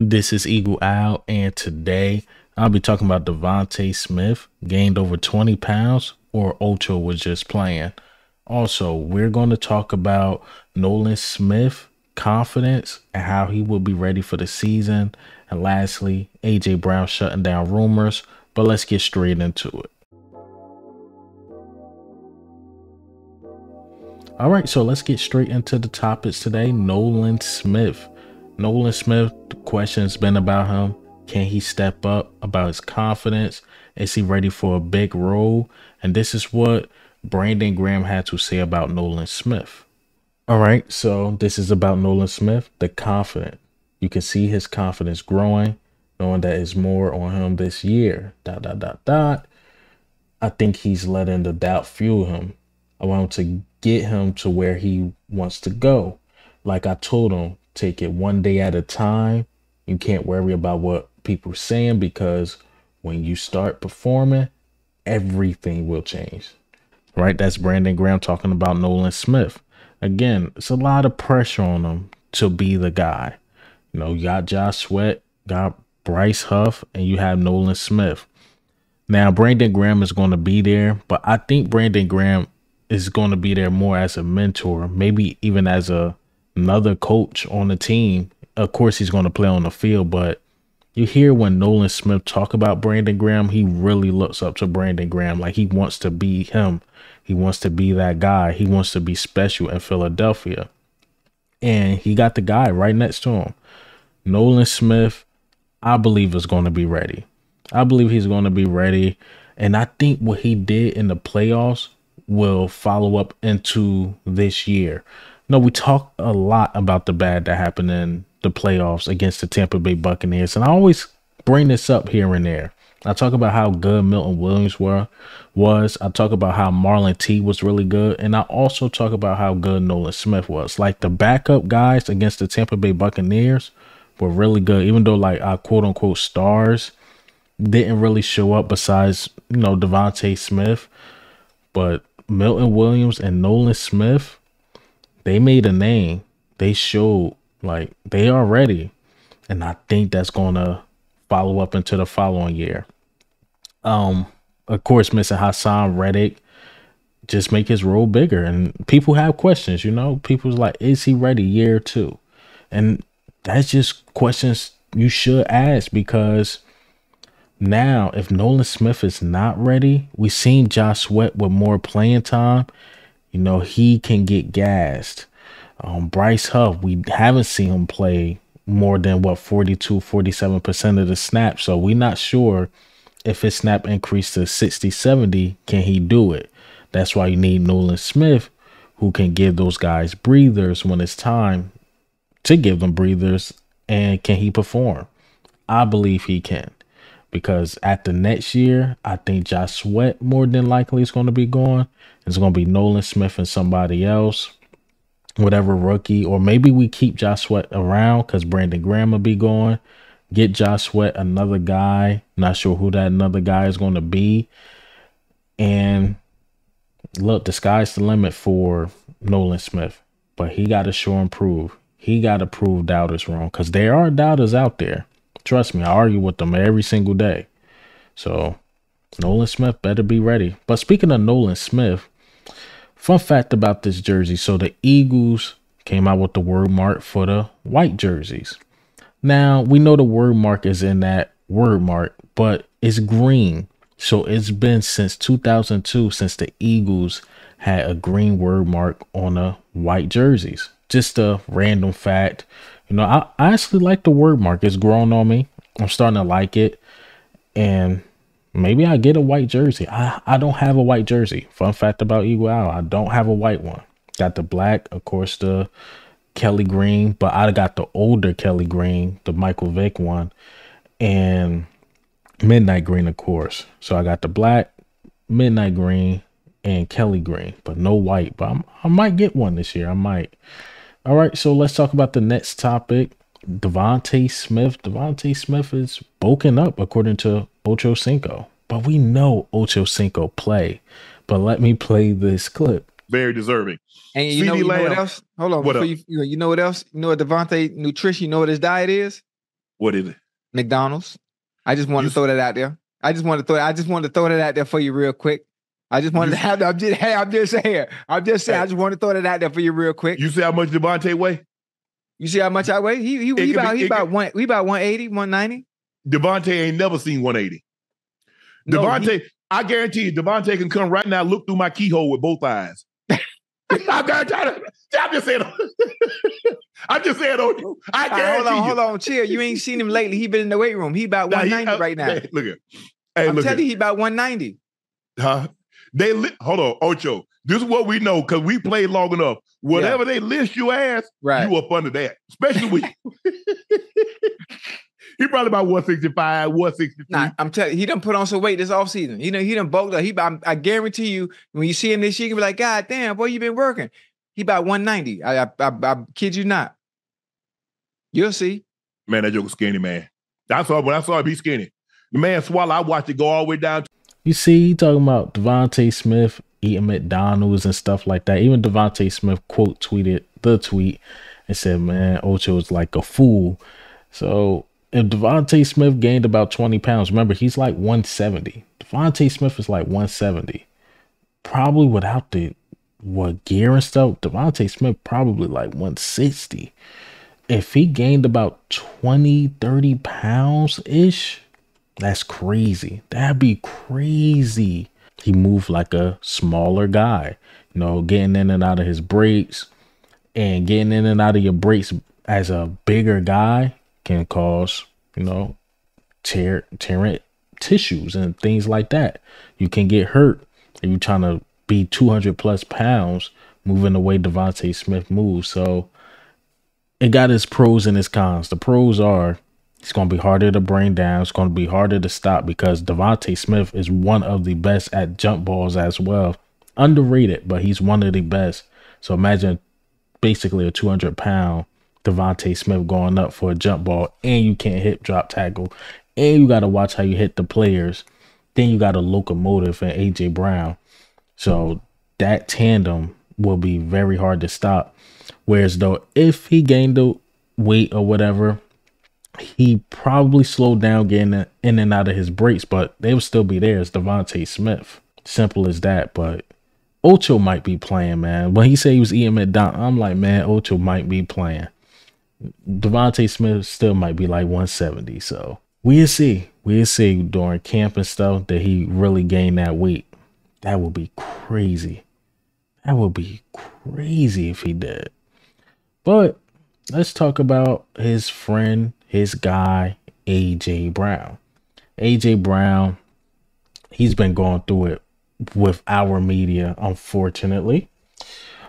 This is Eagle Owl, and today I'll be talking about DeVonta Smith gained over 20 pounds, or Ocho was just playing. Also, we're going to talk about Nolan Smith confidence and how he will be ready for the season. And lastly, AJ Brown shutting down rumors. But let's get straight into it. All right, so let's get straight into the topics today. Nolan Smith. Nolan Smith, the question's been about him. Can he step up? About his confidence? Is he ready for a big role? And this is what Brandon Graham had to say about Nolan Smith. All right, so this is about Nolan Smith, the confident. You can see his confidence growing, knowing that it's more on him this year. ... I think he's letting the doubt fuel him. I want him to get him to where he wants to go. Like I told him, take it one day at a time. You can't worry about what people are saying, because when you start performing, everything will change. Right? That's Brandon Graham talking about Nolan Smith. Again, it's a lot of pressure on him to be the guy. You know, you got Josh Sweat, got Bryce Huff, and you have Nolan Smith. Now, Brandon Graham is going to be there, but I think Brandon Graham is going to be there more as a mentor, maybe even as another coach on the team. Of course, he's going to play on the field, but you hear when Nolan Smith talk about Brandon Graham, he really looks up to Brandon Graham. Like, he wants to be him. He wants to be that guy. He wants to be special in Philadelphia. And he got the guy right next to him. Nolan Smith, I believe, is going to be ready. I believe he's going to be ready. And I think what he did in the playoffs will follow up into this year. No, we talk a lot about the bad that happened in the playoffs against the Tampa Bay Buccaneers. And I always bring this up here and there. I talk about how good Milton Williams was. I talk about how Marlon T was really good. And I also talk about how good Nolan Smith was. Like, the backup guys against the Tampa Bay Buccaneers were really good, even though, like, our quote unquote stars didn't really show up besides, you know, DeVonta Smith. But Milton Williams and Nolan Smith, they made a name. They showed like they are ready. And I think that's going to follow up into the following year. Of course, missing Hassan Reddick, just make his role bigger. And people have questions, you know, people's like, is he ready year two? And that's just questions you should ask, because now if Nolan Smith is not ready, we've seen Josh Sweat with more playing time. You know, he can get gassed. Bryce Huff, we haven't seen him play more than 47% of the snaps. So we're not sure if his snap increased to 60, 70, can he do it? That's why you need Nolan Smith, who can give those guys breathers when it's time to give them breathers. And can he perform? I believe he can, because at the next year, I think Josh Sweat more than likely is going to be gone. It's going to be Nolan Smith and somebody else, whatever rookie, or maybe we keep Josh Sweat around because Brandon Graham will be gone. Get Josh Sweat another guy. Not sure who that another guy is going to be. And look, the sky's the limit for Nolan Smith, but he got to show and prove. He got to prove doubters wrong, because there are doubters out there. Trust me, I argue with them every single day. So Nolan Smith better be ready. But speaking of Nolan Smith, fun fact about this jersey. So the Eagles came out with the word mark for the white jerseys. Now, we know the word mark is in that word mark, but it's green. So it's been since 2002 since the Eagles had a green word mark on the white jerseys. Just a random fact. You know, I actually like the word mark. It's grown on me. I'm starting to like it. And maybe I get a white jersey. I don't have a white jersey. Fun fact about Eagle Owl, I don't have a white one. Got the black, of course, the Kelly green, but I got the older Kelly green, the Michael Vick one, and midnight green, of course. So I got the black, midnight green, and Kelly green, but no white. But I might get one this year. I might. All right, so let's talk about the next topic. DeVonta Smith. DeVonta Smith is bulking up, according to Ocho Cinco. But we know Ocho Cinco play. But let me play this clip. Very deserving. And you know what else? Hold on. What before you know what else? You know what DeVonta nutrition, you know what his diet is? What is it? McDonald's. I just wanted to throw that out there. I just wanted to throw that out there for you real quick. I just wanted to have. I'm just saying. I just want to throw that out there for you real quick. You see how much DeVonta weigh? You see how much I weigh? He about 180, 190. DeVonta ain't never seen 180. DeVonta, I guarantee you, DeVonta can come right now, look through my keyhole with both eyes. I'm just saying. I'm just saying. I guarantee you. Hold on, chill. You ain't seen him lately. He been in the weight room. He about 190 right now. Hey, look at. I'm telling you, he about 190. Huh? Hold on, Ocho. This is what we know because we played long enough. Whatever they list you as, you up under that. Especially with he probably about 165, 163. Nah, I'm telling you, he done put on some weight this offseason. He done bulked up. I guarantee you, when you see him this year, you'll be like, God damn, boy, you been working. He about 190. I kid you not. You'll see. Man, that joke was skinny, man. When I saw him, he's skinny. The man swallow, I watched it go all the way down. You see, he talking about DeVonta Smith eating McDonald's and stuff like that. Even DeVonta Smith quote tweeted the tweet and said, man, Ocho's like a fool. So if DeVonta Smith gained about 20 pounds, remember, he's like 170. DeVonta Smith is like 170. Probably without the gear and stuff, DeVonta Smith probably like 160. If he gained about 20, 30 pounds-ish, that's crazy. That'd be crazy. He moved like a smaller guy, you know, getting in and out of his breaks, and getting in and out of your breaks as a bigger guy can cause, you know, tearing tissues and things like that. You can get hurt if you're trying to be 200 plus pounds moving the way DeVonta Smith moves. So it got its pros and its cons. The pros are it's going to be harder to bring down. It's going to be harder to stop because DeVonta Smith is one of the best at jump balls as well. Underrated, but he's one of the best. So imagine basically a 200-pound DeVonta Smith going up for a jump ball, and you can't hit drop tackle, and you got to watch how you hit the players. Then you got a locomotive and A.J. Brown. So that tandem will be very hard to stop. Whereas though, if he gained the weight or whatever, he probably slowed down getting in and out of his breaks, but they would still be there as DeVonta Smith. Simple as that. But Ocho might be playing, man. When he said he was eating McDonald's, I'm like, man, Ocho might be playing. DeVonta Smith still might be like 170. So we'll see. We'll see during camp and stuff that he really gained that weight. That would be crazy. That would be crazy if he did. But let's talk about his friend, his guy, A.J. Brown. A.J. Brown, he's been going through it with our media, unfortunately.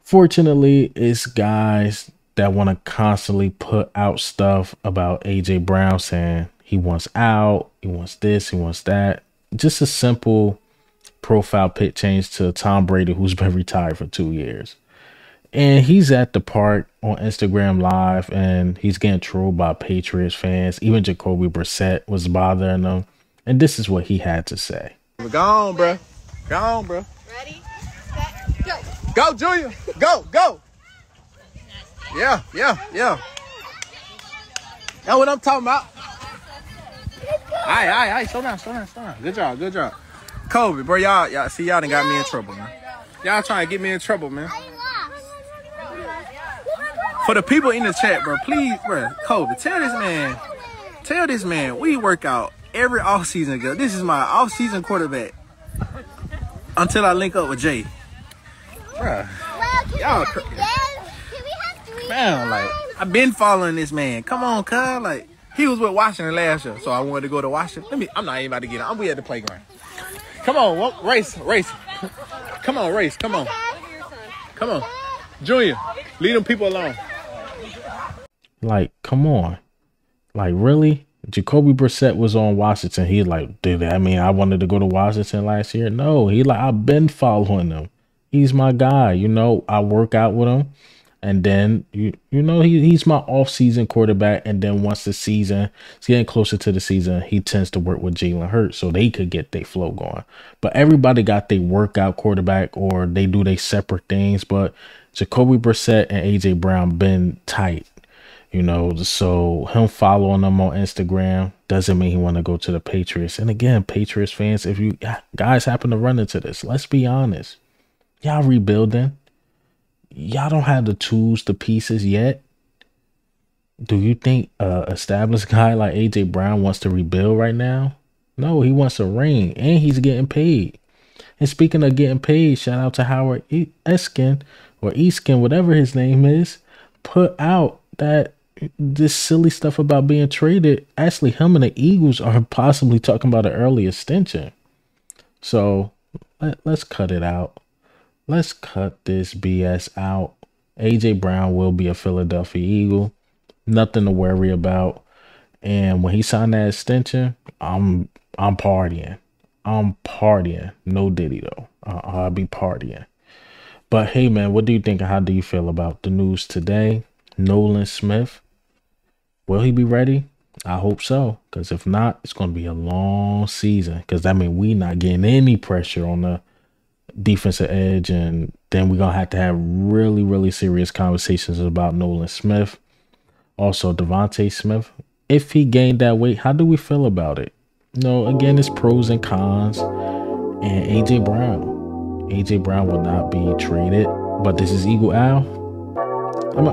Fortunately, it's guys that want to constantly put out stuff about A.J. Brown saying he wants out, he wants this, he wants that. Just a simple profile pic change to Tom Brady, who's been retired for 2 years. And he's at the park on Instagram Live, and he's getting trolled by Patriots fans. Even Jacoby Brissett was bothering him. And this is what he had to say. Go on, bro. Go on, bro. Ready, set, go. Go, Junior. Go, go. Yeah. That's what I'm talking about. All right. Slow down. Good job. Kobe, bro, y'all see, y'all done got me in trouble, man. Y'all trying to get me in trouble, man. For the people in the chat, bro, please, bro, Kobe, tell this man, we work out every offseason, girl. This is my offseason quarterback until I link up with Jay. Bro, y'all, man, like, I've been following this man. Come on, cuz, like, he was with Washington last year, so I wanted to go to Washington. I'm not even about to get it. We at the playground. Come on, race. Come on, race. Come on. Junior, leave them people alone. Like, come on. Like, really? Jacoby Brissett was on Washington. He like, did that mean I wanted to go to Washington last year? No, he like, I've been following him. He's my guy. You know, I work out with him. And then, you know, he's my off-season quarterback. And then once the season, it's getting closer to the season, he tends to work with Jalen Hurts so they could get their flow going. But everybody got their workout quarterback or they do their separate things. But Jacoby Brissett and A.J. Brown been tight. You know, so him following them on Instagram doesn't mean he want to go to the Patriots. And again, Patriots fans, if you guys happen to run into this, let's be honest. Y'all rebuilding. Y'all don't have the tools, the pieces yet. Do you think established guy like AJ Brown wants to rebuild right now? No, he wants a ring, and he's getting paid. And speaking of getting paid, shout out to Howard Eskin or Eskin, whatever his name is, put out that this silly stuff about being traded. Actually, him and the Eagles are possibly talking about an early extension. So let's cut it out. Let's cut this BS out. AJ Brown will be a Philadelphia Eagle. Nothing to worry about. And when he signed that extension, I'm partying. I'm partying. No Diddy though. I'll be partying. But hey man, what do you think? How do you feel about the news today? Nolan Smith, will he be ready? I hope so. Because if not, it's going to be a long season. Because that means we not getting any pressure on the defensive edge. And then we're going to have really, really serious conversations about Nolan Smith. Also, DeVonta Smith, if he gained that weight, how do we feel about it? No, again, it's pros and cons. And AJ Brown will not be traded. But this is Eagle Al. I'm